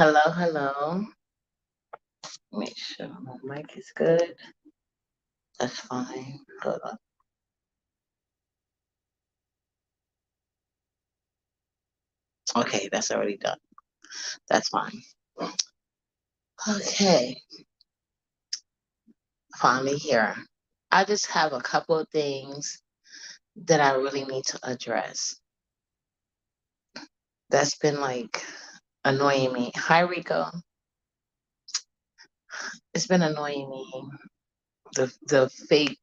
Hello, hello. Make sure my mic is good. That's fine. Hold on. Okay, that's already done. That's fine. Okay, finally here. I just have a couple of things that I really need to address. That's been like annoying me. Hi, Rico. It's been annoying me. The fake.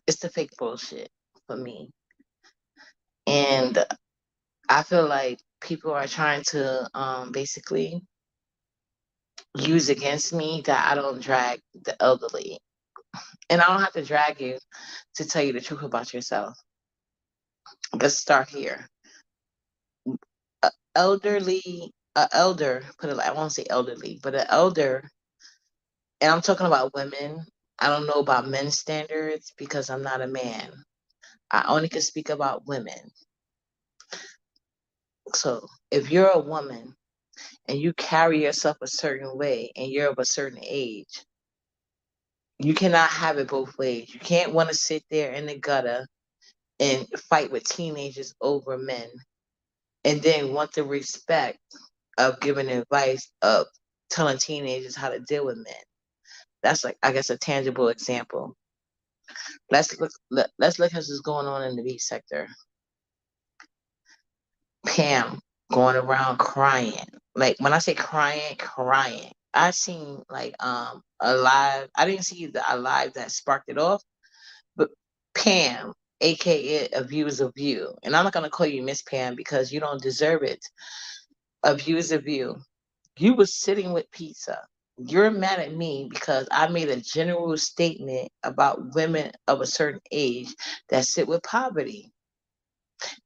It's the fake bullshit for me, and I feel like people are trying to basically use against me that I don't drag the elderly. And I don't have to drag you to tell you the truth about yourself. Let's start here. Elder, put it like, I won't say elderly, but an elder, and I'm talking about women. I don't know about men's standards because I'm not a man. I only can speak about women. So if you're a woman and you carry yourself a certain way and you're of a certain age, you cannot have it both ways. You can't want to sit there in the gutter and fight with teenagers over men and then want the respect of giving advice of telling teenagers how to deal with men. That's like, I guess, a tangible example. Let's look at what's going on in the beach sector. Pam going around crying. Like when I say crying, crying. I seen like a live. I didn't see a live that sparked it off, but Pam, aka A Views of You, and I'm not gonna call you Miss Pam because you don't deserve it. A Views of You. You was sitting with pizza. You're mad at me because I made a general statement about women of a certain age that sit with poverty.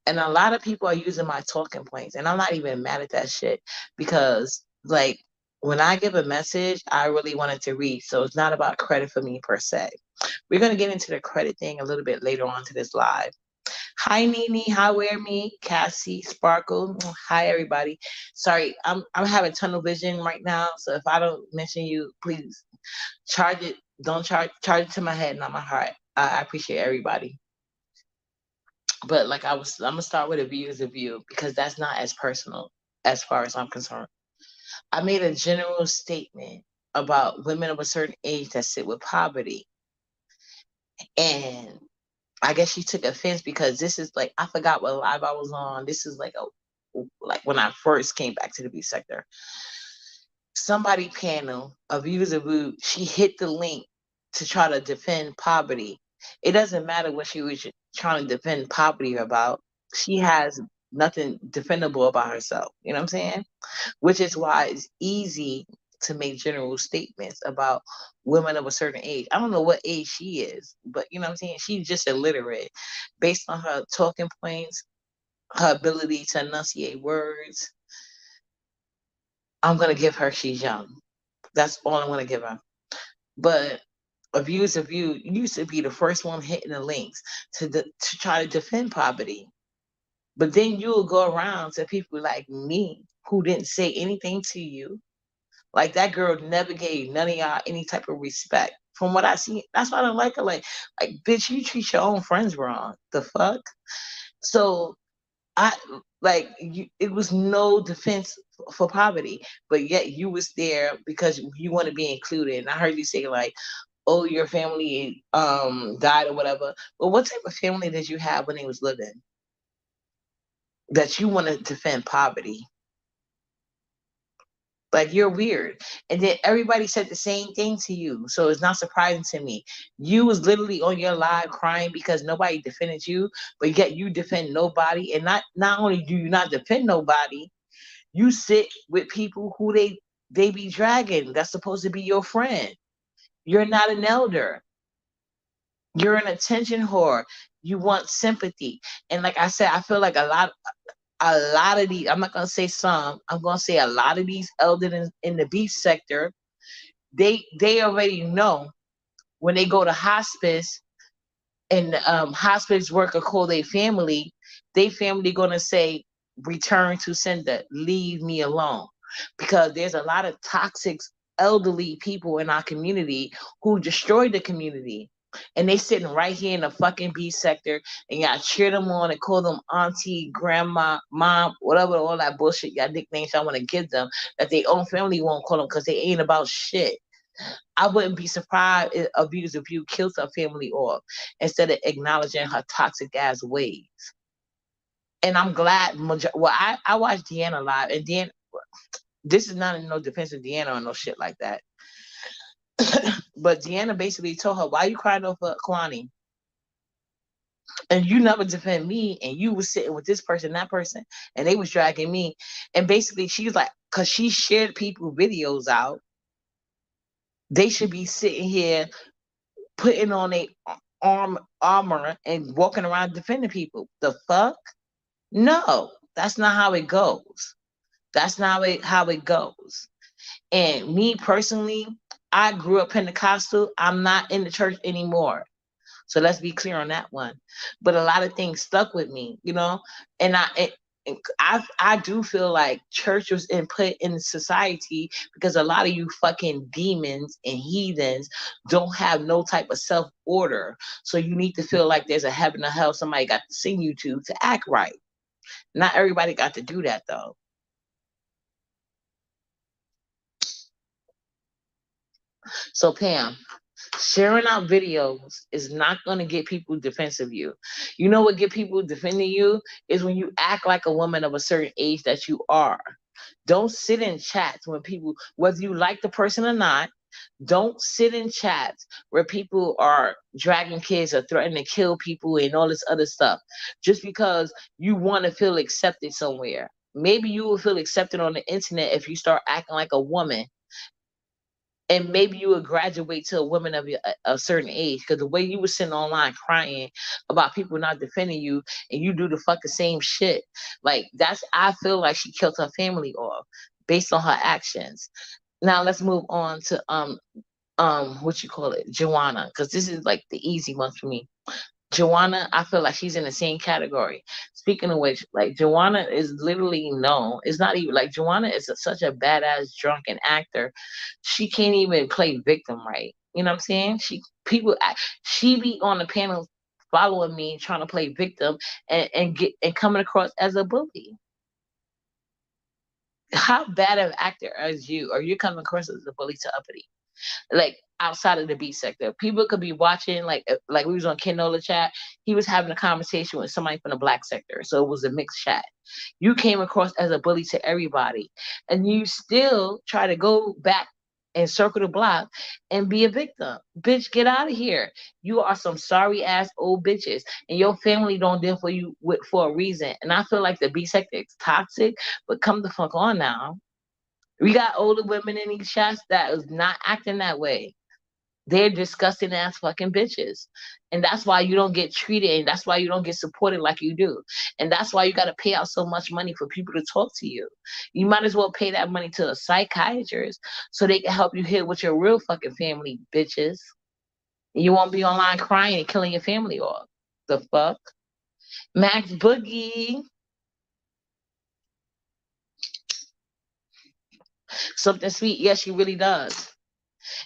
And a lot of people are using my talking points, and I'm not even mad at that shit because, like, when I give a message, I really wanted to read. So it's not about credit for me per se. We're going to get into the credit thing a little bit later on to this live. Hi Nene, hi Wear Me, Cassie, Sparkle. Hi everybody. Sorry, I'm having tunnel vision right now, so if I don't mention you, please charge it. Don't charge it to my head, not my heart. I appreciate everybody. But like I'm gonna start with a view as a view because that's not as personal as far as I'm concerned. I made a general statement about women of a certain age that sit with poverty, and I guess she took offense because this is like I forgot what live I was on. This is like when I first came back to the B sector. Somebody panel of views of View, she hit the link to try to defend poverty. It doesn't matter what she was trying to defend poverty about. She has nothing defendable about herself. You know what I'm saying? Which is why it's easy to make general statements about women of a certain age. I don't know what age she is, but you know what I'm saying? She's just illiterate based on her talking points, her ability to enunciate words. I'm going to give her she's young. That's all I'm going to give her. But A Views of You used to be the first one hitting the links to try to defend poverty. But then you'll go around to people like me who didn't say anything to you. Like that girl never gave none of y'all any type of respect. From what I see, that's why I don't like her. Like, bitch, you treat your own friends wrong. The fuck? So I like you. It was no defense for poverty, but yet you was there because you want to be included. And I heard you say like, "Oh, your family died or whatever." But what type of family did you have when they was living that you want to defend poverty? Like you're weird. And then everybody said the same thing to you. So it's not surprising to me. You was literally on your live crying because nobody defended you, but yet you defend nobody. And not only do you not defend nobody, you sit with people who they be dragging. That's supposed to be your friend. You're not an elder. You're an attention whore. You want sympathy. And like I said, I feel like a lot of these, I'm not gonna say some, I'm gonna say a lot of these elders in the beef sector, they already know when they go to hospice and hospice worker call their family gonna say, return to sender, leave me alone. because there's a lot of toxic elderly people in our community who destroyed the community. And they sitting right here in the fucking B sector, and y'all cheer them on and call them auntie, grandma, mom, whatever, all that bullshit, y'all nicknames I want to give them that their own family won't call them because they ain't about shit. I wouldn't be surprised if you killed her family off instead of acknowledging her toxic ass ways. And I'm glad. Well, I watched Deanna live, and then this is not in no defense of Deanna or no shit like that. But Deanna basically told her, "Why you crying over Kwani? And you never defend me, and you was sitting with this person, that person, and they was dragging me." And basically, she was like, "Cause she shared people videos out, they should be sitting here putting on a armor and walking around defending people. The fuck? No, that's not how it goes. That's not how it goes." And me personally, I grew up Pentecostal. I'm not in the church anymore. So let's be clear on that one. But a lot of things stuck with me, you know, and I do feel like church was input in society because a lot of you fucking demons and heathens don't have no type of self order. So you need to feel like there's a heaven or hell somebody got to sing you to act right. Not everybody got to do that though. So Pam, sharing out videos is not going to get people defensive of you. You know what get people defending you is when you act like a woman of a certain age that you are. Don't sit in chats when people, whether you like the person or not, don't sit in chats where people are dragging kids or threatening to kill people and all this other stuff just because you want to feel accepted somewhere. Maybe you will feel accepted on the internet if you start acting like a woman, and maybe you would graduate to a woman of a certain age, because the way you were sitting online crying about people not defending you, and you do the fucking same shit, like that's, I feel like she killed her family off based on her actions. Now let's move on to what you call it, Joanna, because this is like the easy one for me. Joanna, I feel like she's in the same category. Speaking of which, like Joanna is literally known. It's not even like Joanna is such a badass drunken actor. She can't even play victim right. You know what I'm saying? She be on the panel following me trying to play victim and coming across as a bully. How bad of an actor as you are you coming across as a bully to Uppity? Like outside of the beat sector. People could be watching, like we was on Kenola chat. He was having a conversation with somebody from the black sector, so it was a mixed chat. You came across as a bully to everybody, and you still try to go back and circle the block and be a victim. Bitch, get out of here. You are some sorry ass old bitches, and your family don't deal for you for a reason. And I feel like the B sector is toxic, but come the fuck on now. We got older women in these chats that is not acting that way. They're disgusting ass fucking bitches. And that's why you don't get treated, and that's why you don't get supported like you do. And that's why you got to pay out so much money for people to talk to you. You might as well pay that money to a psychiatrist so they can help you heal with your real fucking family, bitches. You won't be online crying and killing your family off. The fuck? Max Boogie. Something sweet. Yes, she really does.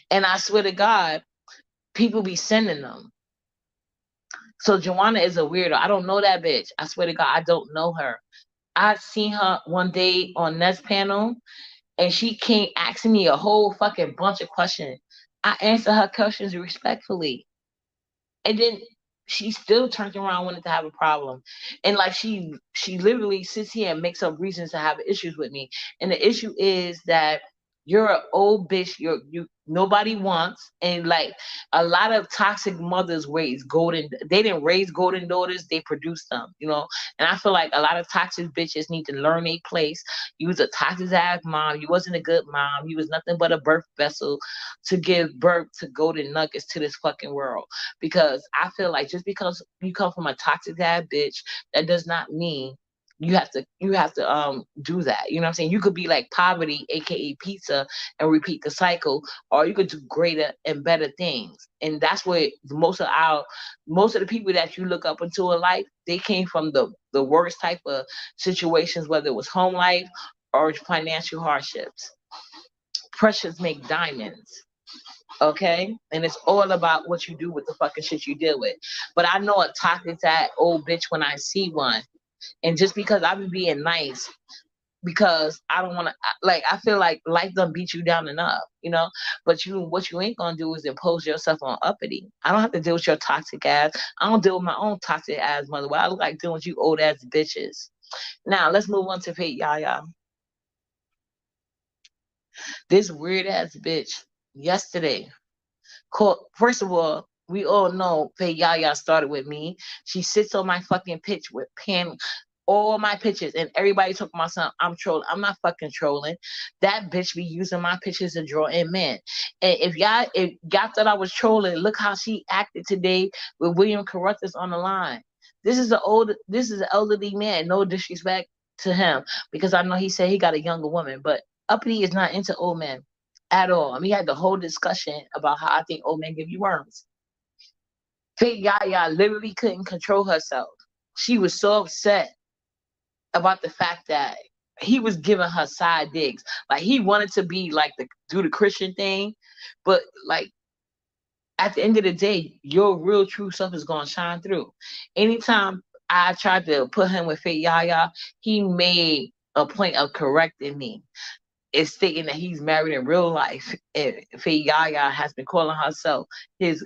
And I swear to God, people be sending them. So Joanna is a weirdo. I don't know that bitch. I swear to God, I don't know her. I seen her one day on Nest panel, and she came asking me a whole fucking bunch of questions. I answered her questions respectfully. And then she still turns around wanting to have a problem, and like she literally sits here and makes up reasons to have issues with me. And the issue is that you're an old bitch, you nobody wants. And like a lot of toxic mothers raise golden, they didn't raise golden daughters, they produced them, you know. And I feel like a lot of toxic bitches need to learn a place. You was a toxic ass mom, you wasn't a good mom, you was nothing but a birth vessel to give birth to golden nuggets to this fucking world. Because I feel like just because you come from a toxic ass bitch, that does not mean you have to do that. You know what I'm saying? You could be like poverty, aka pizza, and repeat the cycle, or you could do greater and better things. And that's where most of the people that you look up into in life, they came from the worst type of situations, whether it was home life or financial hardships. Pressures make diamonds. Okay, and it's all about what you do with the fucking shit you deal with. But I know a toxic that old bitch when I see one, and just because I be being nice, because I don't want to, like, I feel like life done beat you down enough, you know. But what you ain't gonna do is impose yourself on uppity. I don't have to deal with your toxic ass. I don't deal with my own toxic ass mother. What I look like dealing with you old ass bitches. Now let's move on to Fate Yaya. This weird ass bitch yesterday called. First of all, we all know Faye Yaya started with me. She sits on my fucking pitch with pan all my pictures, and everybody talking about something. I'm trolling. I'm not fucking trolling. That bitch be using my pictures to draw in men. And if y'all thought I was trolling, look how she acted today with William Carruthers on the line. This is an elderly man. No disrespect to him, because I know he said he got a younger woman, but Uppity is not into old men at all. And we had the whole discussion about how I think old men give you worms. Fake Yaya literally couldn't control herself. She was so upset about the fact that he was giving her side digs. Like, he wanted to be like do the Christian thing, but like, at the end of the day, your real true self is gonna shine through. Anytime I tried to put him with Fake Yaya, he made a point of correcting me. Is stating that he's married in real life. And Faye Yaya has been calling herself his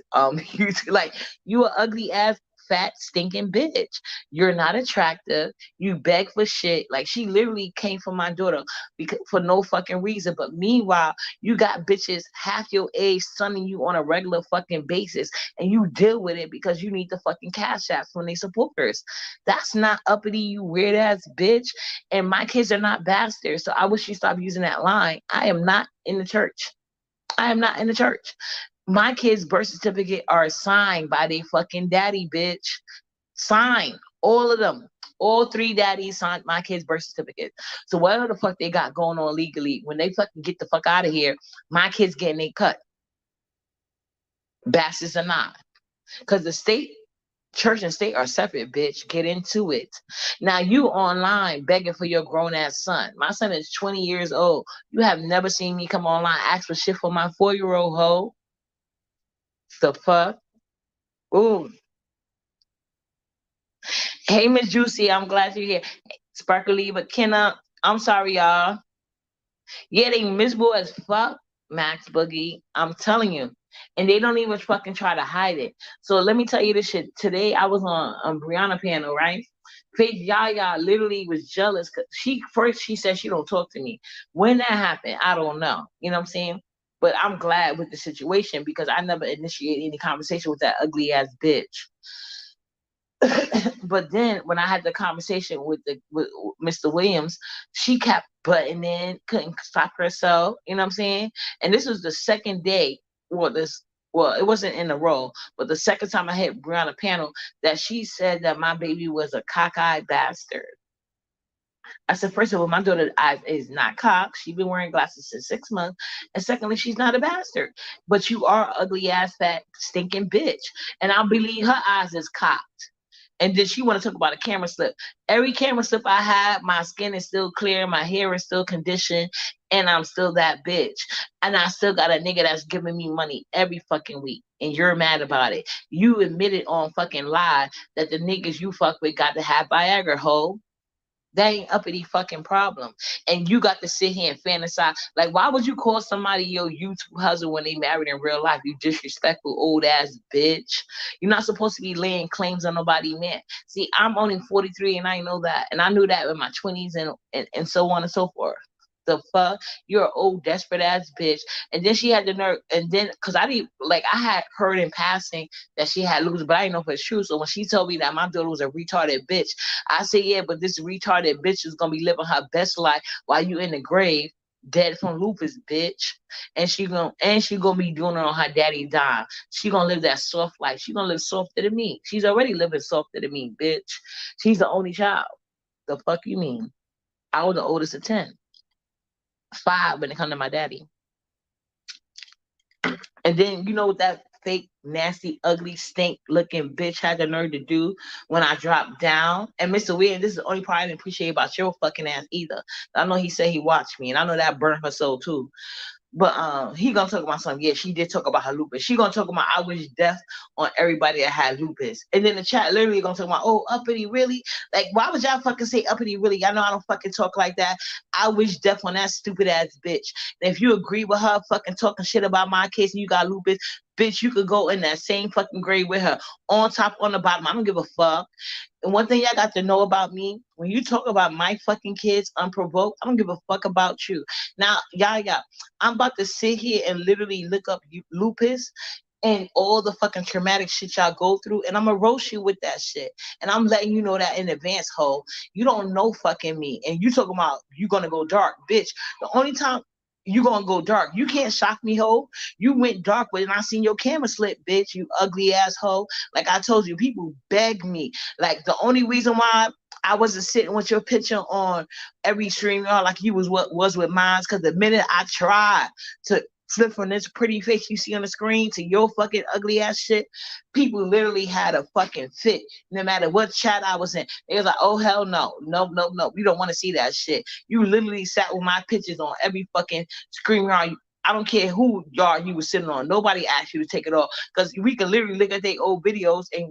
like, you a ugly ass fat stinking bitch. You're not attractive. You beg for shit. Like, she literally came for my daughter because for no fucking reason. But meanwhile, you got bitches half your age sunning you on a regular fucking basis, and you deal with it because you need the fucking cash apps when they supporters. That's not uppity, you weird ass bitch. And my kids are not bastards. So I wish you stop using that line. I am not in the church. I am not in the church. My kids' birth certificate are signed by their fucking daddy, bitch. Signed. All of them. All three daddies signed my kids' birth certificate. So whatever the fuck they got going on legally, when they fucking get the fuck out of here, my kids getting a cut. Bastards or not. Because the state, church and state are separate, bitch. Get into it. Now you online begging for your grown ass son. My son is 20 years old. You have never seen me come online ask for shit for my 4-year-old hoe. The fuck? Ooh. Hey, Miss Juicy, I'm glad you're here. Sparkly McKenna, I'm sorry, y'all. Yeah, they miserable as fuck, Max Boogie. I'm telling you. And they don't even fucking try to hide it. So let me tell you this shit. Today I was on Brianna panel, right? Faith Yaya literally was jealous because she said she don't talk to me. When that happened, I don't know. You know what I'm saying? But I'm glad with the situation because I never initiated any conversation with that ugly ass bitch. But then when I had the conversation with Mr. Williams, she kept butting in, couldn't stop herself. You know what I'm saying? And this was the second day. Well, it wasn't in a row, but the second time I hit Brianna panel that she said that my baby was a cockeyed bastard. I said, first of all, my daughter's eyes is not cocked. She's been wearing glasses since 6 months. And secondly, she's not a bastard. But you are ugly ass fat stinking bitch. And I believe her eyes is cocked. And then she want to talk about a camera slip. Every camera slip I have, my skin is still clear, my hair is still conditioned, and I'm still that bitch. And I still got a nigga that's giving me money every fucking week. And you're mad about it. You admitted on fucking live that the niggas you fuck with got to have Viagra, hoe. That ain't uppity fucking problem. And you got to sit here and fantasize. Like, why would you call somebody your YouTube husband when they married in real life? You disrespectful old ass bitch. You're not supposed to be laying claims on nobody, man. See, I'm only 43 and I know that. And I knew that in my 20s and so on and so forth. The fuck? You're an old desperate ass bitch. And then she had the nerve, and then because I didn't like I had heard in passing that she had losers, but I didn't know if it's true. So when she told me that my daughter was a retarded bitch, I said, yeah, but this retarded bitch is gonna be living her best life while you in the grave, dead from lupus, bitch. And she gonna be doing it on her daddy dime. She gonna live that soft life. She gonna live softer than me. She's already living softer than me, bitch. She's the only child. The fuck you mean? I was the oldest of 10. 5 when it come to my daddy. And then you know what that fake, nasty, ugly, stink looking bitch had the nerve to do when I dropped down. And Mr. Williams, this is the only part I didn't appreciate about your fucking ass either. I know he said he watched me, and I know that burned her soul too. But he gonna talk about something. Yeah, she did talk about her lupus. She gonna talk about I wish death on everybody that had lupus. And then the chat literally gonna talk about, oh, uppity really? Like, why would y'all fucking say uppity really? Y'all know I don't fucking talk like that. I wish death on that stupid ass bitch. And if you agree with her fucking talking shit about my kids and you got lupus, bitch, you could go in that same fucking grave with her. On top, on the bottom. I don't give a fuck. And one thing y'all got to know about me, when you talk about my fucking kids unprovoked, I don't give a fuck about you. Now, y'all, I'm about to sit here and literally look up lupus and all the fucking traumatic shit y'all go through, and I'm gonna roast you with that shit. And I'm letting you know that in advance, ho. You don't know fucking me. And you talking about you gonna go dark, bitch. The only time you gonna go dark, you can't shock me, ho. You went dark when I seen your camera slip, bitch, you ugly asshole. Like I told you, people beg me. Like the only reason why I wasn't sitting with your picture on every stream, y'all, like you was with mine, because the minute I tried to flip from this pretty face you see on the screen to your fucking ugly ass shit, people literally had a fucking fit. No matter what chat I was in, they was like, oh hell no, no, no, no, we don't want to see that shit. You literally sat with my pictures on every fucking screen on. I don't care who y'all you was sitting on. Nobody asked you to take it off, because we can literally look at their old videos and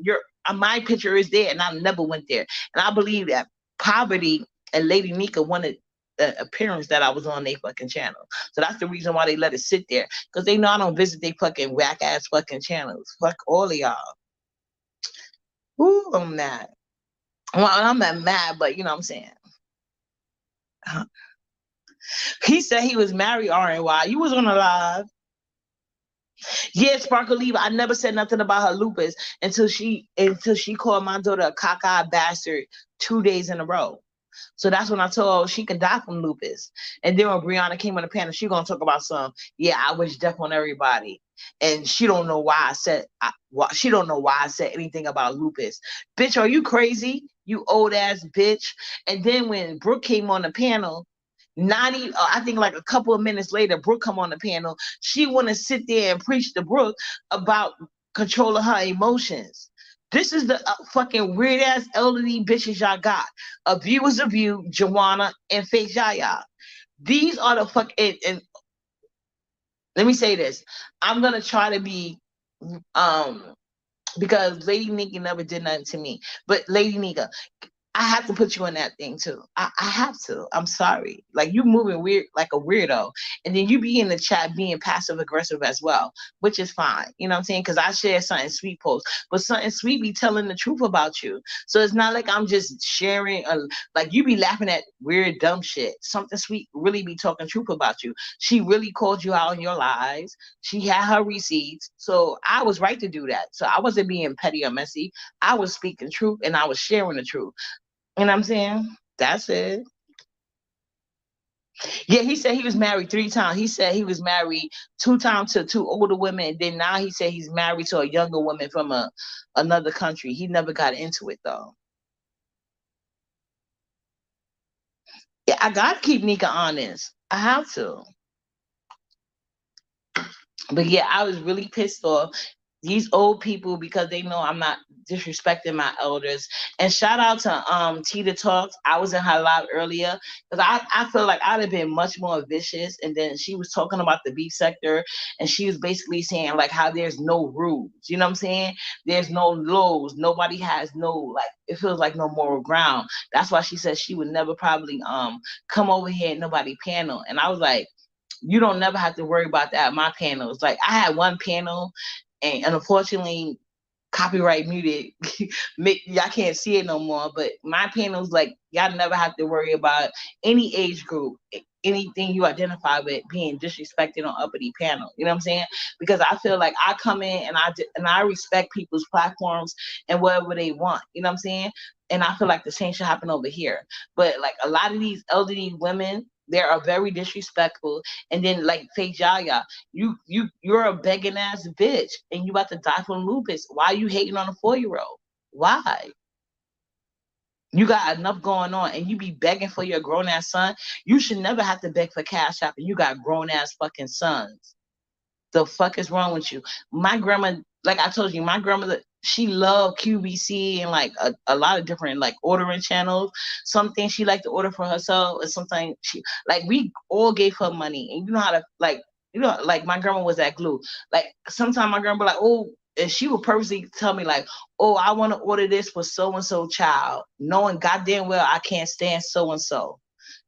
my picture is there and I never went there. And I believe that Poverty and Lady Nika wanted the appearance that I was on their fucking channel. So that's the reason why they let it sit there. Because they know I don't visit their fucking whack ass fucking channels. Fuck all of y'all. Ooh, I'm mad. Well, I'm not mad, but you know what I'm saying. He said he was married, RNY. You was on a live. Yeah, Sparkle Leave. I never said nothing about her lupus until she called my daughter a cockeyed bastard 2 days in a row. So that's when I told her she could die from lupus. And then when Brianna came on the panel, she gonna talk about yeah, I wish death on everybody. And she don't know why she don't know why I said anything about lupus. Bitch, are you crazy? You old ass bitch. And then when Brooke came on the panel, I think like a couple of minutes later, Brooke come on the panel. She want to sit there and preach to Brooke about controlling her emotions. This is the fucking weird ass elderly bitches y'all got. A View is a View, Joanna, and Faith Yaya. These are the and let me say this. I'm gonna try to be because Lady Nika never did nothing to me. But Lady Nika, I have to put you in that thing too. I have to. I'm sorry. Like you moving weird like a weirdo. And then you be in the chat being passive aggressive as well, which is fine. You know what I'm saying? Because I share something sweet post. But something sweet be telling the truth about you. So it's not like I'm just sharing like you be laughing at weird dumb shit. Something sweet really be talking truth about you. She really called you out on your lies. She had her receipts. So I was right to do that. So I wasn't being petty or messy. I was speaking truth and I was sharing the truth. You know what I'm saying? That's it. Yeah, he said he was married 3 times. He said he was married 2 times to 2 older women. And then now he said he's married to a younger woman from another country. He never got into it though. Yeah, I gotta keep Nika honest. I have to. But yeah, I was really pissed off. These old people, because they know I'm not disrespecting my elders. And shout out to Tita Talks. I was in her live earlier because I feel like I'd have been much more vicious. And then she was talking about the beef sector, and she was basically saying like how there's no rules. You know what I'm saying? There's no laws. Nobody has no, like, it feels like no moral ground. That's why she said she would never probably come over here and nobody panel. And I was like, you don't never have to worry about that. My panels, like I had one panel, and unfortunately, copyright muted. Y'all can't see it no more. But my panels, like y'all never have to worry about any age group, anything you identify with being disrespected on uppity panel. You know what I'm saying? Because I feel like I come in and I respect people's platforms and whatever they want. You know what I'm saying? And I feel like the same should happen over here. But like a lot of these elderly women, they are very disrespectful. And then like Faith Yaya, you're a begging ass bitch and you about to die from lupus. Why are you hating on a 4-year-old? Why? You got enough going on and you be begging for your grown ass son. You should never have to beg for cash app and you got grown ass fucking sons. The fuck is wrong with you? My grandma, like I told you, my grandmother, she loved QVC and like a lot of different like ordering channels. Some things she liked to order for herself, and sometimes she like we all gave her money. And you know how to like like my grandma was that glue. Like sometimes my grandma be like, oh, and she would purposely tell me like, oh, I want to order this for so and so child, knowing goddamn well I can't stand so and so.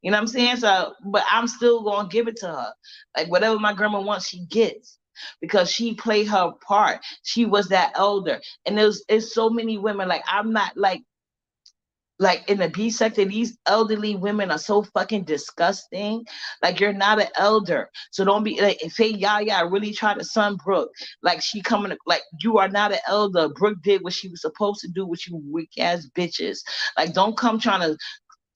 You know what I'm saying? So, but I'm still gonna give it to her. Like whatever my grandma wants, she gets because she played her part. She was that elder, and there's so many women. Like I'm not like in the B sector, these elderly women are so fucking disgusting. Like you're not an elder, so don't be like if hey Yaya really try to son Brooke, like she coming like you are not an elder. Brooke did what she was supposed to do with you weak ass bitches. Like don't come trying to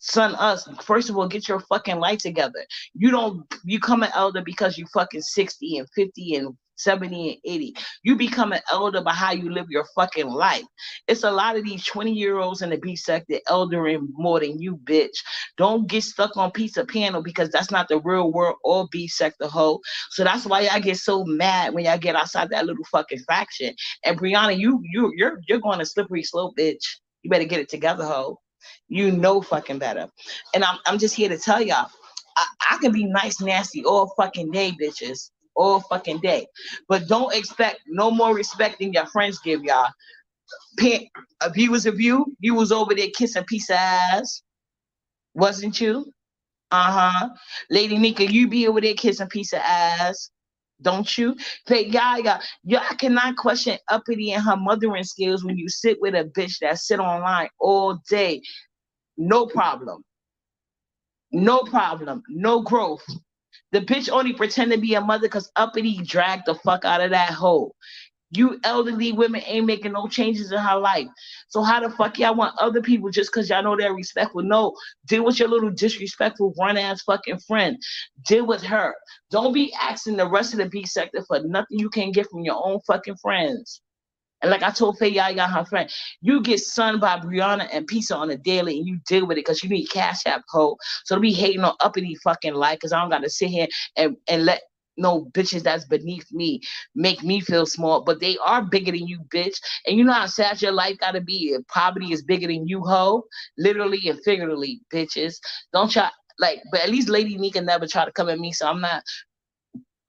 son us. First of all, get your fucking life together. You come an elder because you fucking 60 and 50 and 70 and 80. You become an elder by how you live your fucking life. It's a lot of these 20-year-olds in the B sector eldering more than you, bitch. Don't get stuck on piece of piano because that's not the real world or B sector hoe. So that's why I get so mad when y'all get outside that little fucking faction. And Brianna, you're going to slippery slope, bitch. You better get it together, hoe. You know fucking better. And I'm just here to tell y'all, I can be nice, nasty all fucking day, bitches. All fucking day. But don't expect no more respect than your friends give y'all. If you was a you was over there kissing piece of ass. Wasn't you? Uh-huh. Lady Nika, you be over there kissing piece of ass. Don't you? But y'all cannot question Uppity and her mothering skills when you sit with a bitch that sit online all day. No problem. No problem. No growth. The bitch only pretend to be a mother because Uppity dragged the fuck out of that hole. You elderly women ain't making no changes in her life. So how the fuck y'all want other people just because y'all know they're respectful? No, deal with your little disrespectful run ass fucking friend. Deal with her. Don't be asking the rest of the B sector for nothing you can't get from your own fucking friends. And like I told Faye Yaya, her friend, you get sunned by Brianna and Pizza on a daily and you deal with it because you need Cash App, hoe. So don't be hating on Uppity fucking life because I don't got to sit here and let no bitches that's beneath me make me feel small. But they are bigger than you, bitch. And you know how sad your life got to be if poverty is bigger than you, hoe? Literally and figuratively, bitches. Don't try. Like, but at least Lady Nika never try to come at me, so I'm not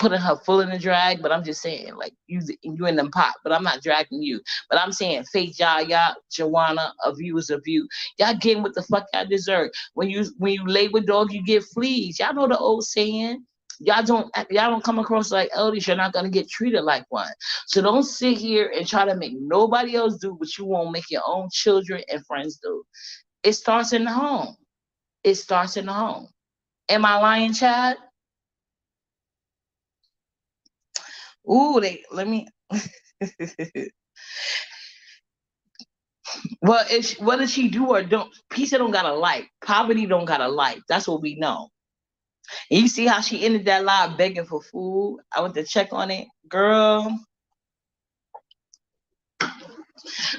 putting her full in the drag, but I'm just saying, like, you in them pot, but I'm not dragging you. But I'm saying, Faith, Yaya, Joanna, a view is a view. Y'all getting what the fuck y'all deserve. When you lay with dog, you get fleas. Y'all know the old saying. Y'all don't come across like elders. You're not gonna get treated like one. So don't sit here and try to make nobody else do what you won't make your own children and friends do. It starts in the home. It starts in the home. Am I lying, Chad? Ooh, they let me. Well, what does she do or don't? Pizza don't got a life. Poverty don't got a life. That's what we know. And you see how she ended that live begging for food? I went to check on it. Girl,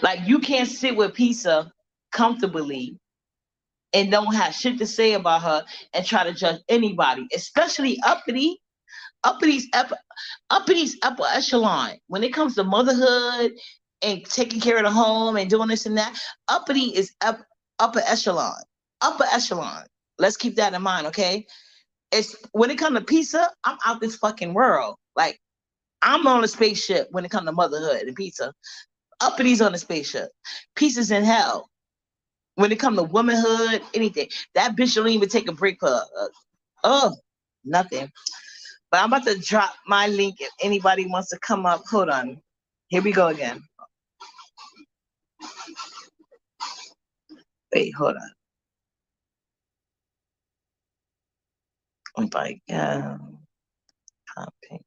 like you can't sit with pizza comfortably and don't have shit to say about her and try to judge anybody, especially Uppity. Uppity's upper, Uppity upper echelon. When it comes to motherhood and taking care of the home and doing this and that, Uppity is upper echelon. Upper echelon. Let's keep that in mind, okay? It's when it comes to pizza, I'm out this fucking world. Like I'm on a spaceship when it comes to motherhood and pizza. Uppity's on a spaceship. Pizza's in hell. When it comes to womanhood, anything. That bitch don't even take a break for nothing. But I'm about to drop my link if anybody wants to come up. Hold on. Here we go again. Wait, hold on. I'm like, copy.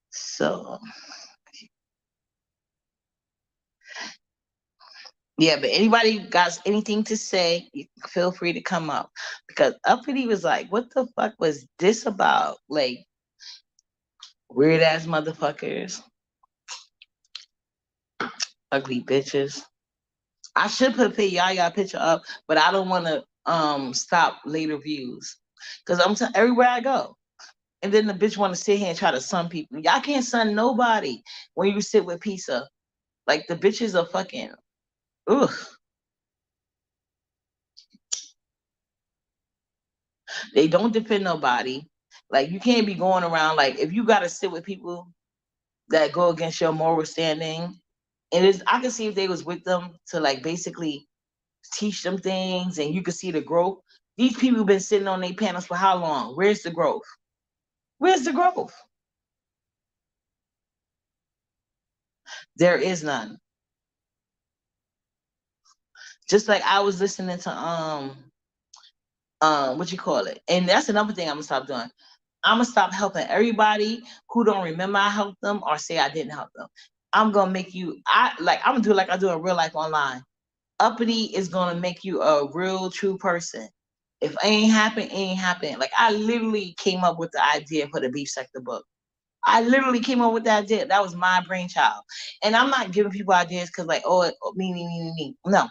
So, yeah, but anybody got anything to say, you feel free to come up. Because Uppity was like, what the fuck was this about? Like, weird ass motherfuckers, ugly bitches. I should put Yaya picture up, but I don't want to stop later views. Because everywhere I go. And then the bitch want to sit here and try to sun people. Y'all can't sun nobody when you sit with pizza. Like the bitches are fucking ugh. They don't defend nobody. Like you can't be going around like if you gotta sit with people that go against your moral standing. And it's I can see if they was with them to like basically teach them things and you can see the growth. These people been sitting on their panels for how long? Where's the growth? Where's the growth? There is none. Just like I was listening to what you call it, and that's another thing I'm gonna stop doing. I'm gonna stop helping everybody who don't remember I helped them or say I didn't help them. I'm gonna make you I'm gonna do like I do in real life online. Uppity is gonna make you a real true person. If it ain't happen, it ain't happen. Like I literally came up with the idea for the beef sector book. I literally came up with that idea. That was my brainchild. And I'm not giving people ideas because like, oh, me. No.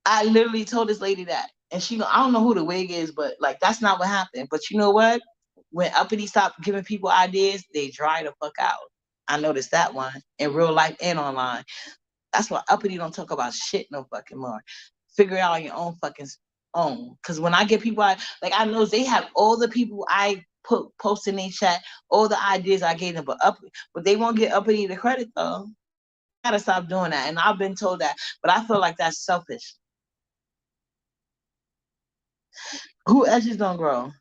I literally told this lady that. And I don't know who the wig is, but like that's not what happened. But you know what? When Uppity stopped giving people ideas, they dry the fuck out. I noticed that one in real life and online. That's why Uppity don't talk about shit no fucking more. Figure it out on your own fucking own. Cause when I get people, I know they have all the people I put post in their chat, all the ideas I gave them, but they won't get Uppity the credit though. I gotta stop doing that. And I've been told that, but I feel like that's selfish. Who edges don't grow?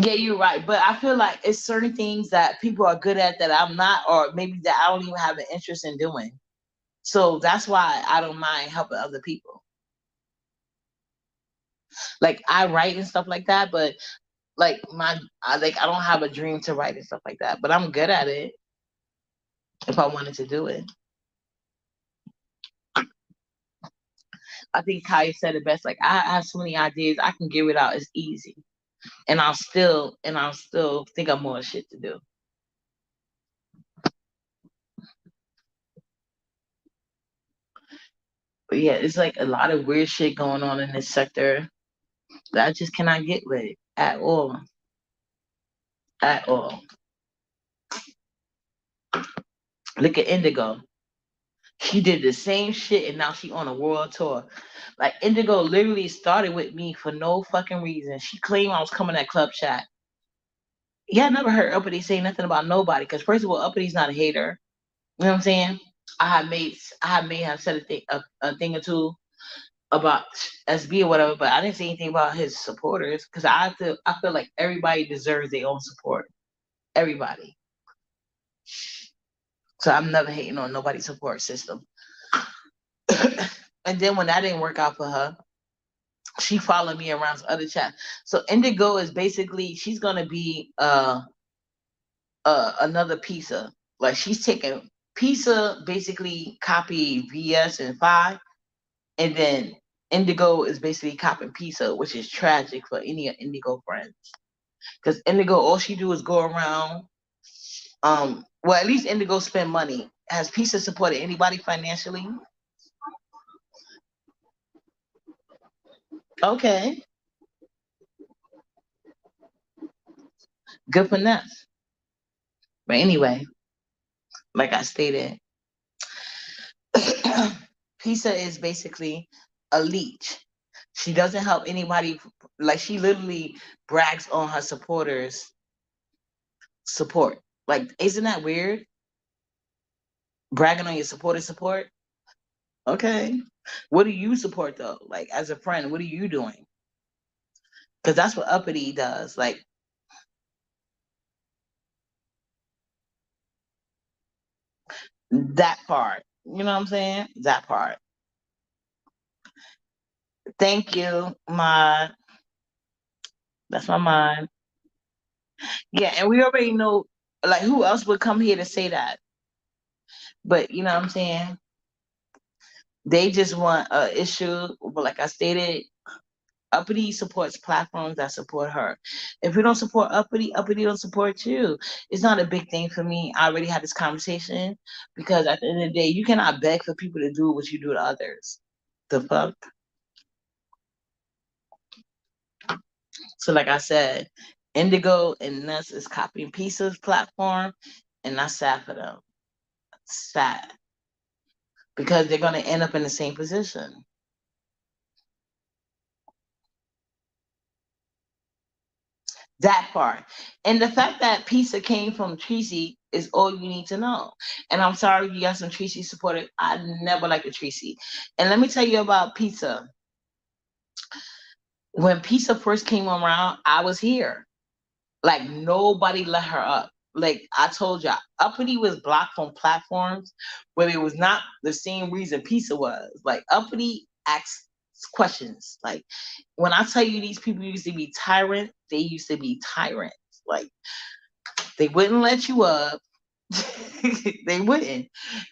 Yeah, you're right. But I feel like it's certain things that people are good at that I'm not, or maybe that I don't even have an interest in doing. So that's why I don't mind helping other people. Like I write and stuff like that, but I don't have a dream to write and stuff like that. But I'm good at it if I wanted to do it. I think Kai said it best. Like I have so many ideas, I can give it out. It's easy, and I'll still think of more shit to do. But yeah, it's like a lot of weird shit going on in this sector that I just cannot get with at all. At all. Look at Indigo. She did the same shit and now she on a world tour. Like Indigo literally started with me for no fucking reason. She claimed I was coming at Club Chat. Yeah, I never heard Uppity say nothing about nobody. Because first of all, Uppity not a hater. You know what I'm saying? I had made him said a thing or two about SB or whatever, but I didn't say anything about his supporters because I feel like everybody deserves their own support. Everybody. So I'm never hating on nobody's support system. And then when that didn't work out for her, she followed me around some other chat. So Indigo is basically she's gonna be another pizza. Like she's taking pizza basically copy VS and Five, and then Indigo is basically copying pizza, which is tragic for any Indigo friends. Because Indigo, all she do is go around. Well, at least Indigo spend money. Has pizza supported anybody financially? Okay, good finesse. But anyway, like I stated, Pizza is basically a leech. She doesn't help anybody. Like she literally brags on her supporters' support. Like, isn't that weird? Bragging on your supporters' support. Okay, what do you support though? Like as a friend, what are you doing? Because that's what Uppity does. Like that part. You know what I'm saying? That part. Thank you, my. That's my mind. Yeah, and we already know. Like, who else would come here to say that? But you know what I'm saying? They just want a issue. But like I stated, Uppity supports platforms that support her. If you don't support Uppity, Uppity don't support you. It's not a big thing for me. I already had this conversation because at the end of the day, you cannot beg for people to do what you do to others. The fuck? So like I said, Indigo and Nuts is copying Pizza's platform, and that's sad for them. Sad because they're gonna end up in the same position. That part. And the fact that pizza came from Tracy is all you need to know. And I'm sorry you got some Tracy supporters. I never liked the Tracy. And let me tell you about pizza. When pizza first came around, I was here. Like nobody let her up. Like I told y'all, Uppity was blocked from platforms where it was not the same reason pizza was. Like Uppity asks questions. Like when I tell you these people used to be tyrant, they used to be tyrants. Like they wouldn't let you up. They wouldn't.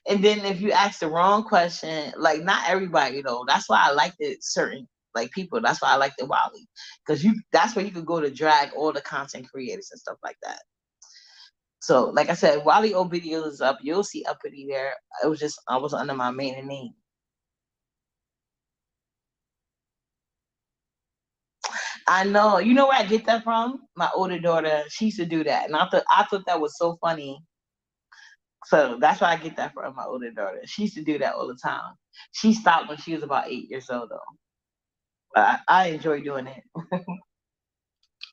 And then if you ask the wrong question, like not everybody, you know, that's why I liked it certain like people. That's why I liked the Wally. Because you that's where you could go to drag all the content creators and stuff like that. So like I said, Wally O video is up. You'll see Uppity there. It was just I was under my maiden name. I know. You know where I get that from? My older daughter. She used to do that. And I thought that was so funny. So that's where I get that from my older daughter. She used to do that all the time. She stopped when she was about 8 years old though. But I enjoy doing it.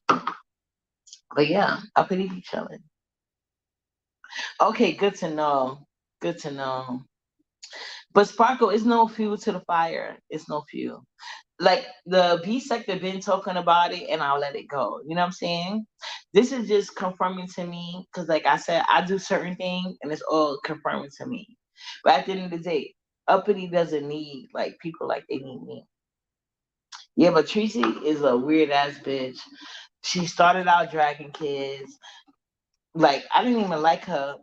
But yeah, I'll pretty be chilling. Okay, good to know. Good to know. But Sparkle is no fuel to the fire. It's no fuel. Like the B sector been talking about it and I'll let it go. You know what I'm saying? This is just confirming to me because like I said, I do certain things and it's all confirming to me. But at the end of the day, Uppity doesn't need like people like they need me. Yeah, but Tracy is a weird ass bitch. She started out dragging kids. Like I didn't even like her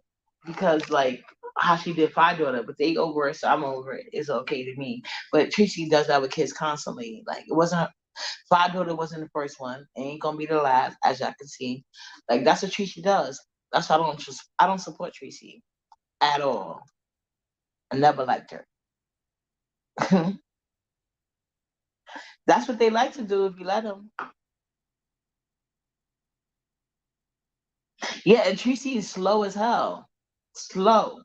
because like how she did Five Daughter, but they over it, so I'm over it. It's okay to me. But Tracy does that with kids constantly. Like it wasn't Five Daughter wasn't the first one. It ain't gonna be the last, as y'all can see. Like that's what Tracy does. That's why I don't support Tracy at all. I never liked her. That's what they like to do if you let them. Yeah, and Tracy is slow as hell. Slow.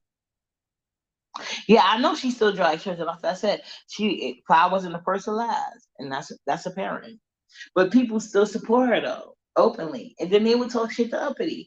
Yeah, I know she still drives church, and like I said, she probably wasn't the first or last, and that's apparent. But people still support her though, openly, and then they would talk shit to Uppity.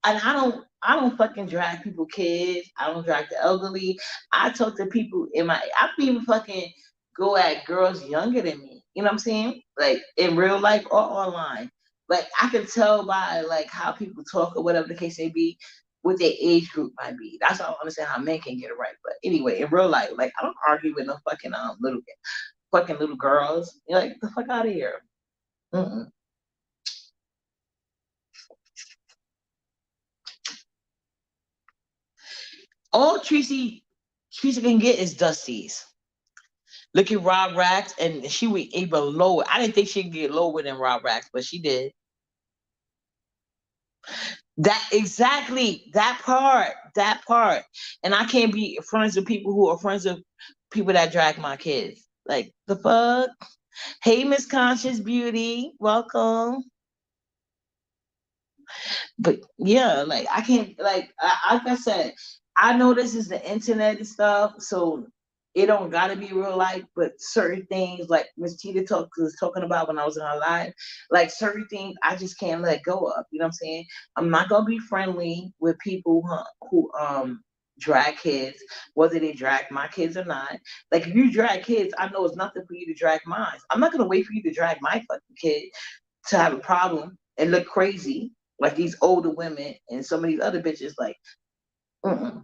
And I don't fucking drag people kids. I don't drag the elderly. I talk to people in my. I don't even fucking go at girls younger than me. You know what I'm saying? Like in real life or online. Like I can tell by like how people talk or whatever the case may be what their age group might be. That's why I don't understand how men can get it right. But anyway, in real life, like I don't argue with no fucking little girls. You're like the fuck out of here. Mm-mm. All Tracy can get is Dusty's. Look at Rob Rax, and she was even lower. I didn't think she'd get lower than Rob Rax, but she did. That exactly that part. And I can't be friends with people who are friends with people that drag my kids. Like the fuck. Hey, Miss Conscious Beauty, welcome. But yeah, like I can't like I said, I know this is the internet and stuff, so it don't gotta be real life, but certain things like Miss Tita was talking about when I was in her live, like certain things I just can't let go of. You know what I'm saying? I'm not gonna be friendly with people who drag kids, whether they drag my kids or not. Like if you drag kids, I know it's nothing for you to drag mine. I'm not gonna wait for you to drag my fucking kid to have a problem and look crazy like these older women and some of these other bitches. Like, mm-mm.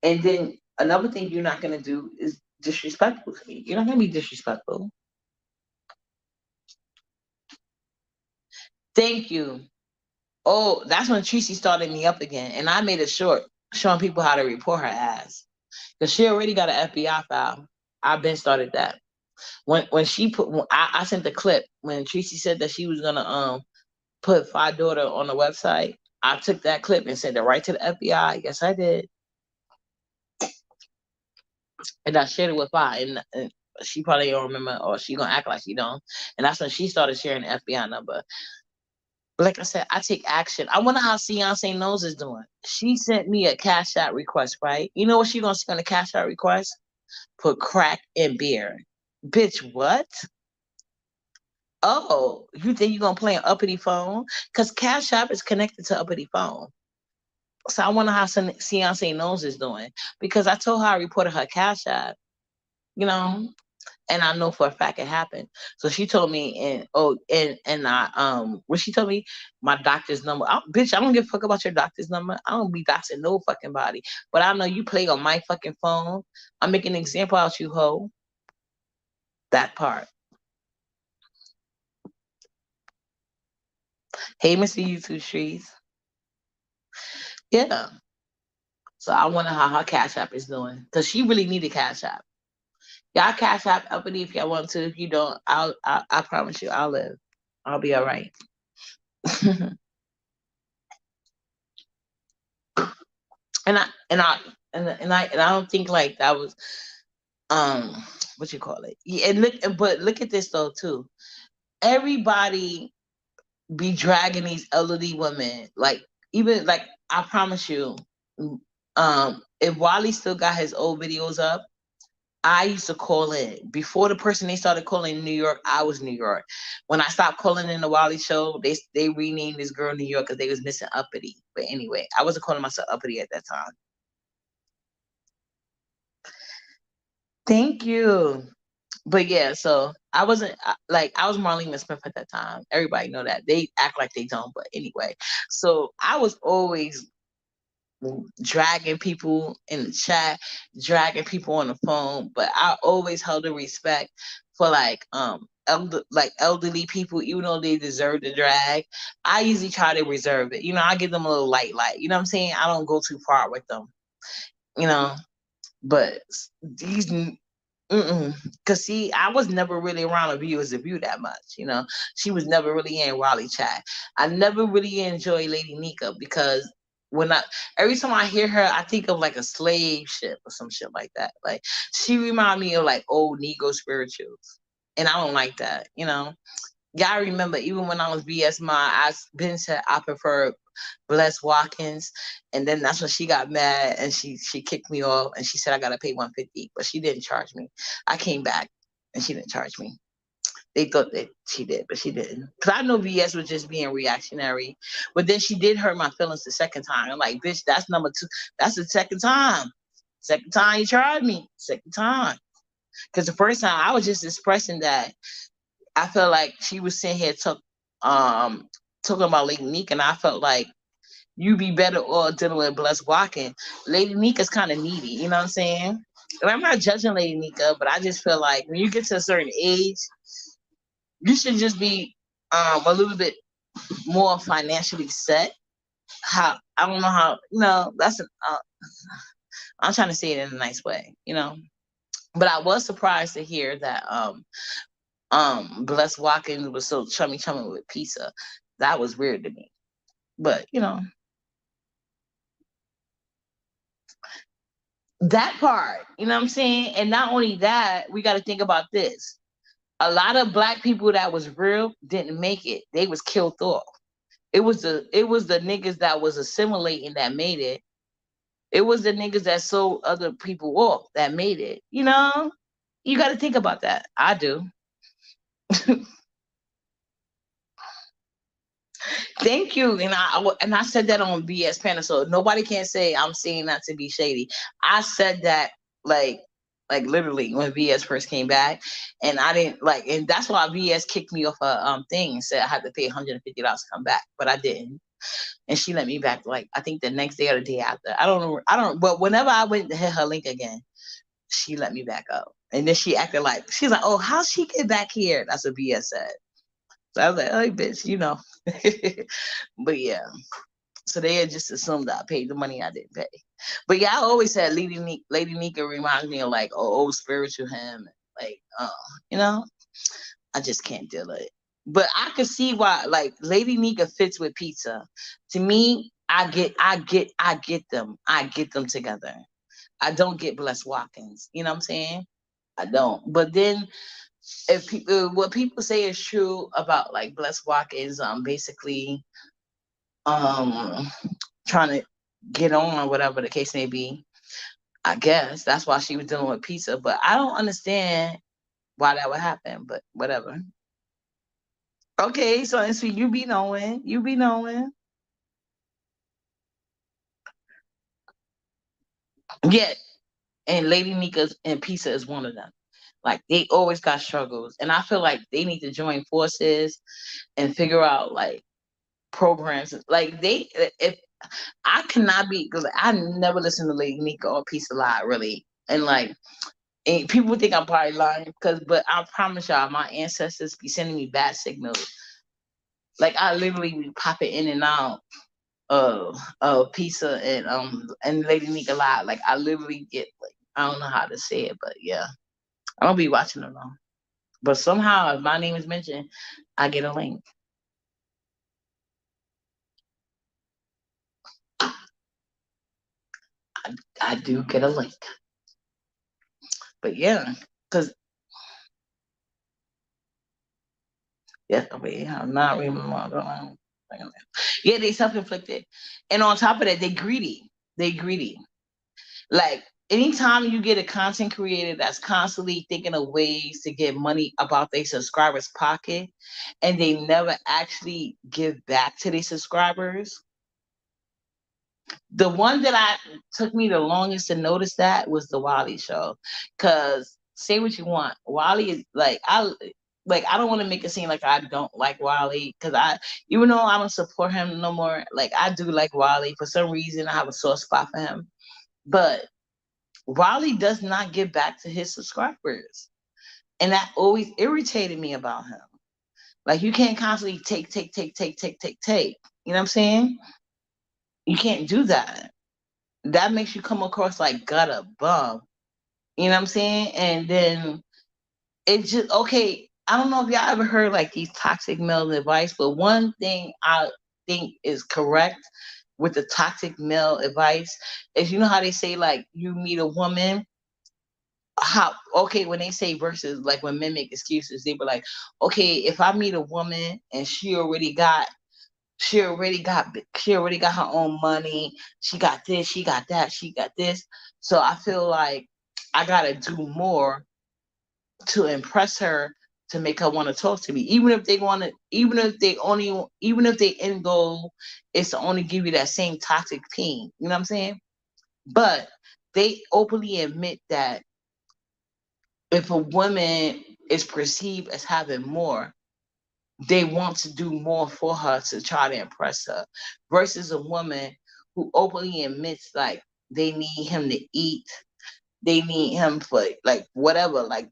And then another thing you're not gonna do is disrespectful to me. You're not gonna be disrespectful. Thank you. Oh, that's when Tracy started me up again, and I made it short, showing people how to report her ass because she already got an FBI file. I've been started that. When she put, when I sent the clip when Tracy said that she was gonna put Five Daughter on the website. I took that clip and sent it right to the FBI. Yes, I did. And I shared it with Five. And but she probably don't remember, or she gonna act like she don't. And that's when she started sharing the FBI number. Like I said, I take action. I wonder how Beyonce knows is doing. She sent me a cash out request, right? You know what she gonna say on the cash out request? Put crack and beer. Bitch, what? Oh, you think you gonna play an uppity phone? Cause Cash App is connected to uppity phone. So I wonder how Beyonce knows is doing. Because I told her I reported her Cash App, you know, and I know for a fact it happened. So she told me, and I what she told me, my doctor's number. Bitch, I don't give a fuck about your doctor's number. I don't be doxing no fucking body. But I know you play on my fucking phone. I'm making an example out you, hoe. That part. Hey, Mr. YouTube Streets. Yeah. So I wonder how her Cash App is doing. Cause she really needed Cash App. Y'all Cash App uppity if y'all want to. If you don't, I promise you I'll live. I'll be all right. and I and I and I don't think like that was um what you call it. Yeah, and look at this though too. Everybody be dragging these elderly women. Like even like I promise you, if Wally still got his old videos up, I used to call in before the person they started calling in New York. I was New York. When I stopped calling in the Wally show, they renamed this girl New York because they was missing uppity. But anyway, I wasn't calling myself uppity at that time. Thank you. But yeah, so I wasn't like I was Marlena Smith at that time. Everybody know that they act like they don't, but anyway. So I was always dragging people in the chat, dragging people on the phone, but I always held a respect for like elderly people, even though they deserve the drag. I usually try to reserve it. I give them a little light. You know what I'm saying? I don't go too far with them. You know, but these cause see, I was never really around a view as a view that much. She was never really in Raleigh chat. I never really enjoyed Lady Nika because when I every time I hear her, I think of like a slave ship or some shit like that. Like she remind me of like old Negro spirituals, and I don't like that. Y'all remember even when I was BS Ma, I been said I prefer Bless Watkins, and then that's when she got mad and she kicked me off and she said I gotta pay 150, but she didn't charge me. I came back and she didn't charge me. They thought that she did, but she didn't. Cause I know VS was just being reactionary, but then she did hurt my feelings the second time. I'm like, bitch, that's number two. That's the second time. Second time you tried me. Second time. Cause the first time I was just expressing that I felt like she was sitting here talking about Lady Nika, and I felt like you be better or dealing with Bless Walking. Lady Nika's kind of needy, you know what I'm saying? And I'm not judging Lady Nika, but I just feel like when you get to a certain age, you should just be a little bit more financially set. How I don't know how that's I'm trying to say it in a nice way. But I was surprised to hear that Bless Watkins was so chummy with pizza. That was weird to me. But that part, you know what I'm saying? And not only that, we got to think about this. A lot of black people that was real didn't make it. They was killed off. It was the niggas that was assimilating that made it. It was the niggas that sold other people off that made it. You got to think about that. I do. Thank you. And I said that on BS panel, so nobody can say I'm saying that to be shady. I said that like literally when VS first came back, and I didn't and that's why VS kicked me off a thing and said I had to pay $150 to come back, but I didn't, and she let me back like I think the next day or the day after. I don't know. I don't. But whenever I went to hit her link again, she let me back up, and then she acted like she's like, "Oh, how she get back here?" That's what BS said. So I was like, "Hey, bitch." But yeah, so they had just assumed that I paid the money I didn't pay. But yeah, I always said Lady Nika reminds me of like old spiritual hymn. Like, you know, I just can't deal with it. But I could see why like Lady Nika fits with pizza. To me, I get them together. I don't get Bless Watkins. You know what I'm saying? I don't. But then, if people, what people say is true about like Bless Walk is basically um trying to get on or whatever the case may be. I guess that's why she was dealing with pizza, but I don't understand why that would happen. But whatever. Okay, so and sweet, you be knowing. Yeah, and Lady Nika's and Pizza is one of them. Like they always got struggles, and I feel like they need to join forces and figure out like programs. Like they, if I cannot be, because I never listen to Lady Nika or Pizza Live really, and like. And people think I'm probably lying because, but I promise y'all, my ancestors be sending me bad signals. Like I literally be popping in and out of pizza and Lady Nika Live. Like I literally get like I don't know how to say it, but yeah, I don't be watching them though. But somehow, if my name is mentioned, I get a link. I do get a link. But yeah, because yeah, I mean, I'm not remembering. Yeah, they self inflicted, and on top of that, they greedy. They greedy. Like anytime you get a content creator that's constantly thinking of ways to get money about their subscribers' pocket, and they never actually give back to their subscribers. The one that I took me the longest to notice that was the Wally show. Cause say what you want, Wally is like I don't want to make it seem like I don't like Wally because I even though I don't support him no more, like I do like Wally for some reason. I have a soft spot for him, but Wally does not give back to his subscribers. And that always irritated me about him. Like you can't constantly take. You know what I'm saying? You can't do that. That makes you come across like gutter bum. You know what I'm saying? And then it's just okay. I don't know if y'all ever heard like these toxic male advice, but one thing I think is correct with the toxic male advice is you know how they say like you meet a woman how okay when they say versus like when men make excuses they were like okay if I meet a woman and she already got her own money, she got this, she got that, she got this, so I feel like I gotta do more to impress her to make her want to talk to me even if they want to even if they end goal is to only give you that same toxic pain, you know what I'm saying, but they openly admit that if a woman is perceived as having more, they want to do more for her to try to impress her, versus a woman who openly admits like they need him to eat, they need him for like whatever, like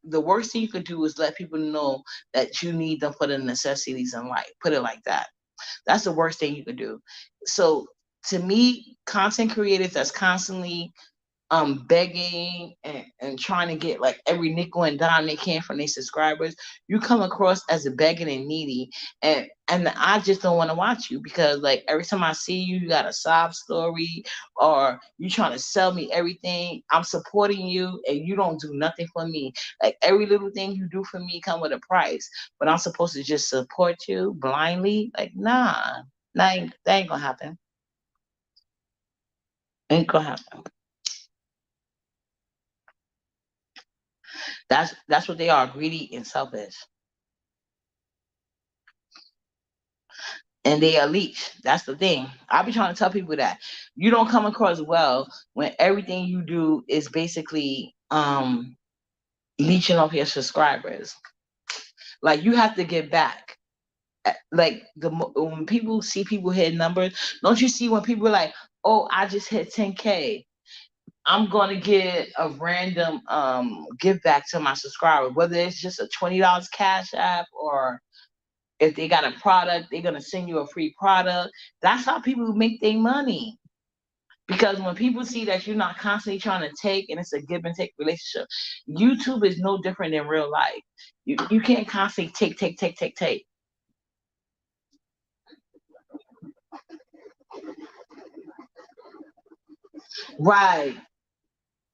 the worst thing you could do is let people know that you need them for the necessities in life. Put it like that. That's the worst thing you could do. So to me, content creators that's constantly begging and trying to get like every nickel and dime they can from their subscribers, you come across as a begging and needy, and I just don't want to watch you because like every time I see you, you got a sob story or you trying to sell me everything. I'm supporting you and you don't do nothing for me. Like every little thing you do for me come with a price, but I'm supposed to just support you blindly? Like nah, that ain't gonna happen. Ain't gonna happen. That's what they are, greedy and selfish. And they are leech. That's the thing. I be trying to tell people that you don't come across well when everything you do is basically leeching off your subscribers. Like you have to get back. Like when people see people hit numbers, don't you see when people are like, "Oh, I just hit 10K. I'm gonna get a random give back to my subscriber, whether it's just a $20 cash app or if they got a product, they're gonna send you a free product." That's how people make their money. Because when people see that you're not constantly trying to take and it's a give and take relationship, YouTube is no different than real life. You can't constantly take. Right.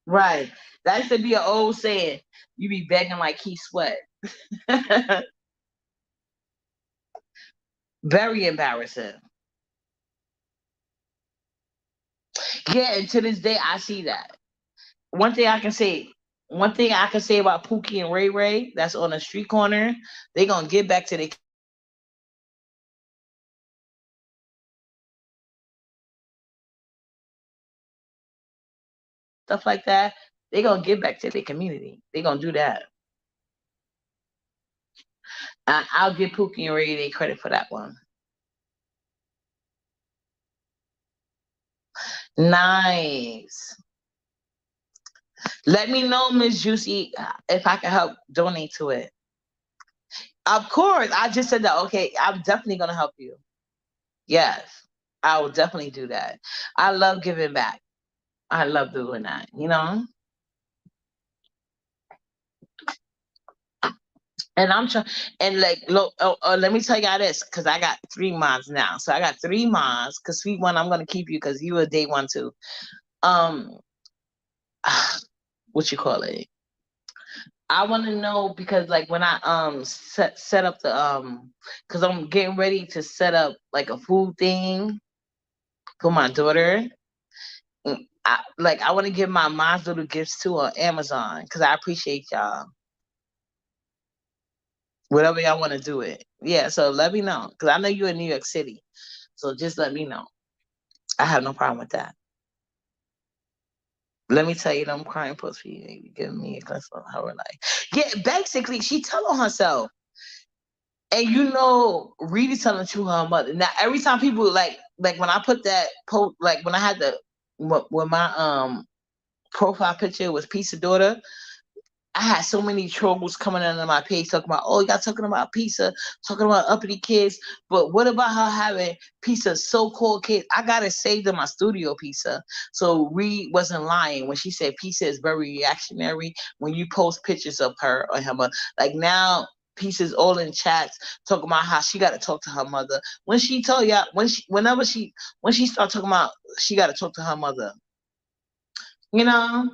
Right. That used to be an old saying. You be begging like he sweat. Very embarrassing. Yeah, and to this day I see that. One thing I can say, one thing I can say about Pookie and Ray Ray, that's on the street corner, they gonna get back to their stuff like that. They gonna get back to their community. They gonna do that. I'll give Pookie and Ray Ray credit for that one. Nice. Let me know, Miss Juicy, if I can help donate to it. Of course, I just said that. Okay, I'm definitely gonna help you. Yes, I will definitely do that. I love giving back. I love doing that. And I'm trying, and like, look, let me tell y'all this, because I got three mods now. So I got three mods. Because sweet one, I'm gonna keep you because you a day one too. Um, what you call it? I want to know because like when I set up the because I'm getting ready to set up like a food thing for my daughter. I want to give my mom's little gifts too on Amazon because I appreciate y'all. Whatever y'all want to do it. Yeah, so let me know because I know you're in New York City. So just let me know. I have no problem with that. Let me tell you, them crying posts for you giving me a glimpse of her life. Yeah, basically, she telling herself, and really telling to her mother. Now, every time people like when I put that post, like when I had the when my profile picture was Pizza Daughter, I had so many trolls coming under my page talking about, oh, y'all talking about pizza, talking about uppity kids. But what about her having pizza so-called kids? I got it saved in my studio pizza. So Reed wasn't lying when she said pizza is very reactionary when you post pictures of her or him. Like now, pieces all in chats talking about how she got to talk to her mother. When she told y'all, when she start talking about she got to talk to her mother, you know?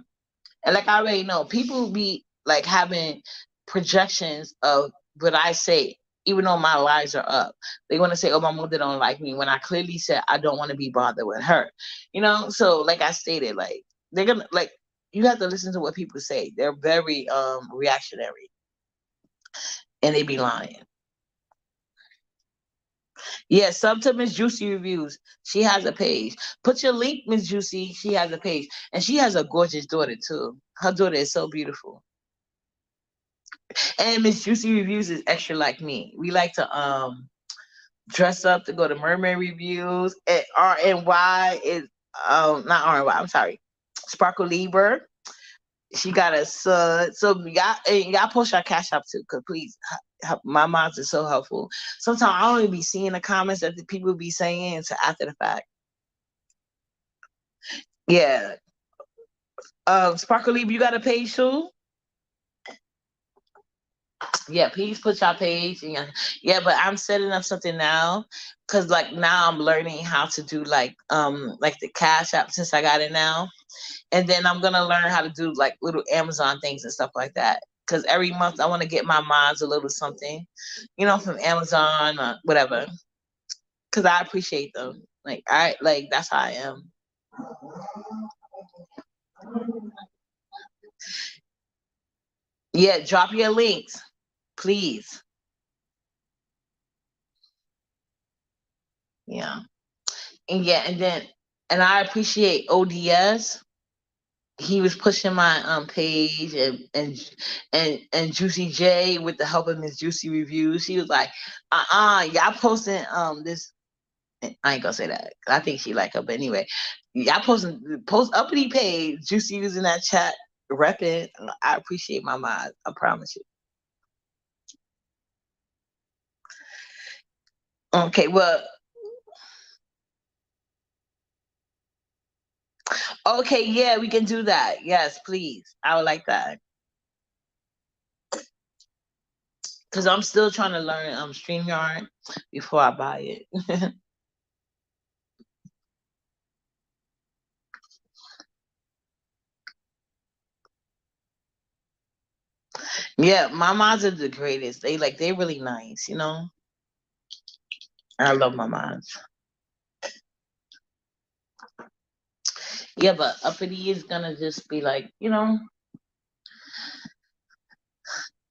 And like I already know, people be like having projections of what I say, even though my lies are up. They want to say, "Oh, my mother don't like me," when I clearly said I don't want to be bothered with her. So like I stated, like they're gonna like you have to listen to what people say. They're very reactionary, and they be lying. Yeah, sub to Miss Juicy Reviews. She has a page. Put your link, Miss Juicy. She has a page, and she has a gorgeous daughter too. Her daughter is so beautiful. And Miss Juicy Reviews is extra like me. We like to dress up to go to mermaid reviews. And RNY is not RNY, I'm sorry. Sparkle Lieber. She got a son. So y'all post your cash up too, cause please help. My moms is so helpful. Sometimes I don't even be seeing the comments that the people be saying until after the fact. Yeah. Sparkle Lieber, you got a page too? Yeah, please put your page. Yeah, but I'm setting up something now because like now I'm learning how to do like the cash app since I got it now. And then I'm gonna learn how to do like little Amazon things and stuff like that. Cause every month I want to get my moms a little something, from Amazon or whatever. Cause I appreciate them. Like that's how I am. Yeah, drop your links, please. Yeah. And I appreciate ODS. He was pushing my page and Juicy J with the help of Miss Juicy Reviews. She was like, y'all posting this. I ain't gonna say that. I think she like her, but anyway, y'all post uppity page. Juicy using that chat, repping. I appreciate my mind. I promise you. Okay, well, okay, yeah, we can do that. Yes, please. I would like that because I'm still trying to learn StreamYard before I buy it. Yeah, my moms are the greatest. They really nice, you know. I love my moms. Yeah, but uppity is gonna just be like,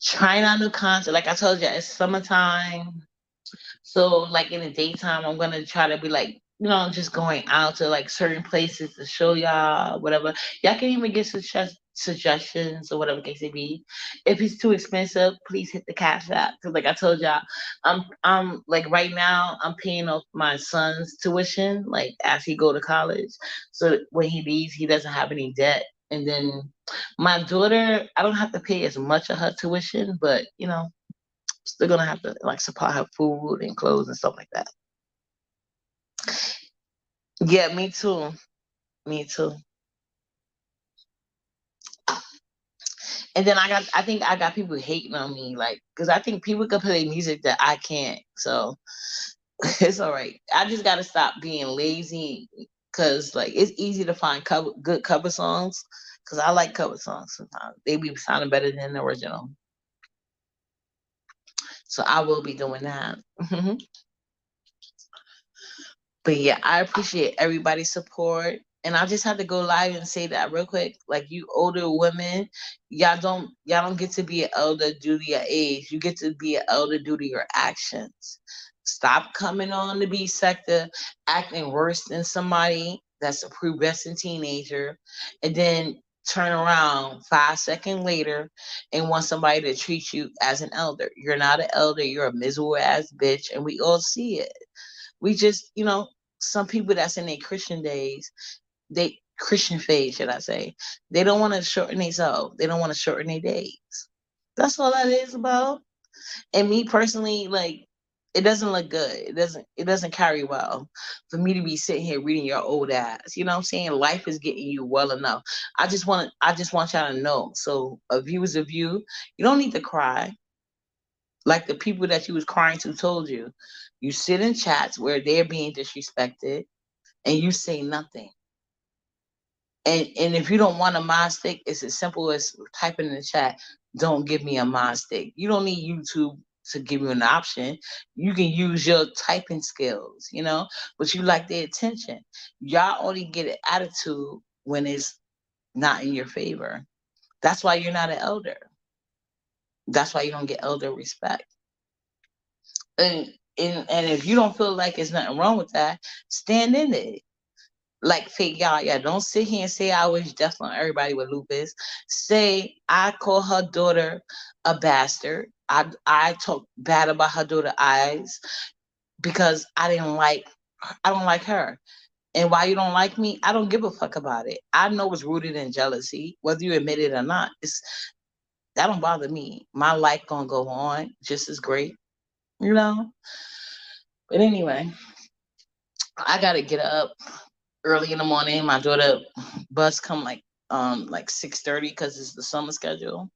trying out new content. Like I told you, it's summertime. So like in the daytime, I'm gonna try to be like, just going out to like certain places to show y'all whatever. Y'all can even get suggestions or whatever case it be. If it's too expensive, please hit the cash app. Cause like I told y'all, I'm like right now I'm paying off my son's tuition like as he go to college. So that when he leaves, he doesn't have any debt. And then my daughter, I don't have to pay as much of her tuition, but still gonna have to like supply her food and clothes and stuff like that. Yeah, me too. Me too. And then I think I got people hating on me, like, because I think people can play music that I can't. So it's all right. I just gotta stop being lazy, because like it's easy to find good cover songs. Because I like cover songs sometimes. They be sounding better than the original. So I will be doing that. But yeah, I appreciate everybody's support. And I just have to go live and say that real quick. Like you older women, y'all don't get to be an elder due to your age. You get to be an elder due to your actions. Stop coming on the B sector acting worse than somebody that's a pubescent teenager, and then turn around 5 seconds later and want somebody to treat you as an elder. You're not an elder, you're a miserable ass bitch, and we all see it. We just, some people that's in their Christian days, they Christian phase, should I say, they don't want to shorten themselves. They don't want to shorten their days. That's all that is about. And me personally, like, it doesn't look good. It doesn't carry well for me to be sitting here reading your old ass. You know what I'm saying? Life is getting you well enough. I just want y'all to know. So a view is a view. You don't need to cry. Like the people that you was crying to told you. You sit in chats where they're being disrespected and you say nothing. And if you don't want a mod stick, it's as simple as typing in the chat, don't give me a mod stick. You don't need YouTube to give you an option. You can use your typing skills, but you like the attention. Y'all only get an attitude when it's not in your favor. That's why you're not an elder. That's why you don't get elder respect. And and if you don't feel like there's nothing wrong with that, stand in it. Like fake y'all, yeah. Don't sit here and say I wish death on everybody with lupus. Say I call her daughter a bastard. I talk bad about her daughter eyes because I don't like her. And why you don't like me, I don't give a fuck about it. I know it's rooted in jealousy, whether you admit it or not. That don't bother me. My life gonna go on just as great, you know. But anyway, I gotta get up early in the morning. My daughter bus come like 6:30 because it's the summer schedule.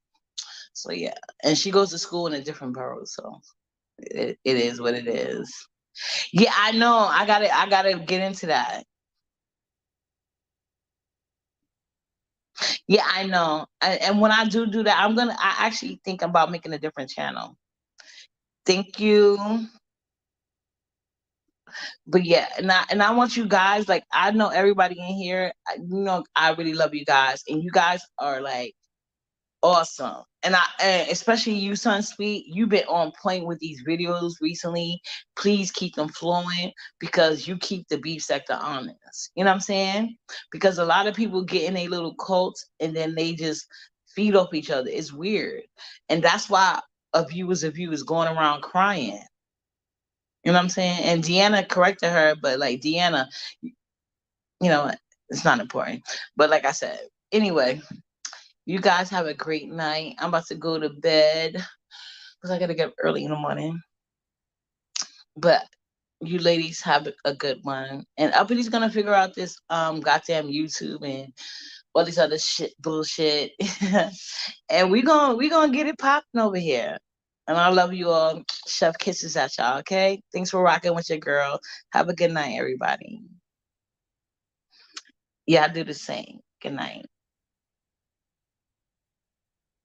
So yeah, and she goes to school in a different borough, so it is what it is. Yeah, I know. I gotta get into that. Yeah, I know. And when I do that, I actually think about making a different channel. Thank you. But yeah, and I want you guys, like, I know everybody in here. I really love you guys, and you guys are like awesome. And especially you, Sun Sweet, you've been on point with these videos recently. Please keep them flowing because you keep the beef sector honest. You know what I'm saying? Because a lot of people get in a little cults and then they just feed off each other. It's weird. And that's why a view is going around crying. You know what I'm saying? And Deanna corrected her, but like Deanna, you know, it's not important. But like I said, anyway, you guys have a great night. I'm about to go to bed because I gotta get up early in the morning. But you ladies have a good one. And Uppy's gonna figure out this goddamn YouTube and all this other shit bullshit. And we gonna get it popping over here. And I love you all. Chef kisses at y'all, okay? Thanks for rocking with your girl. Have a good night, everybody. Yeah, I do the same. Good night.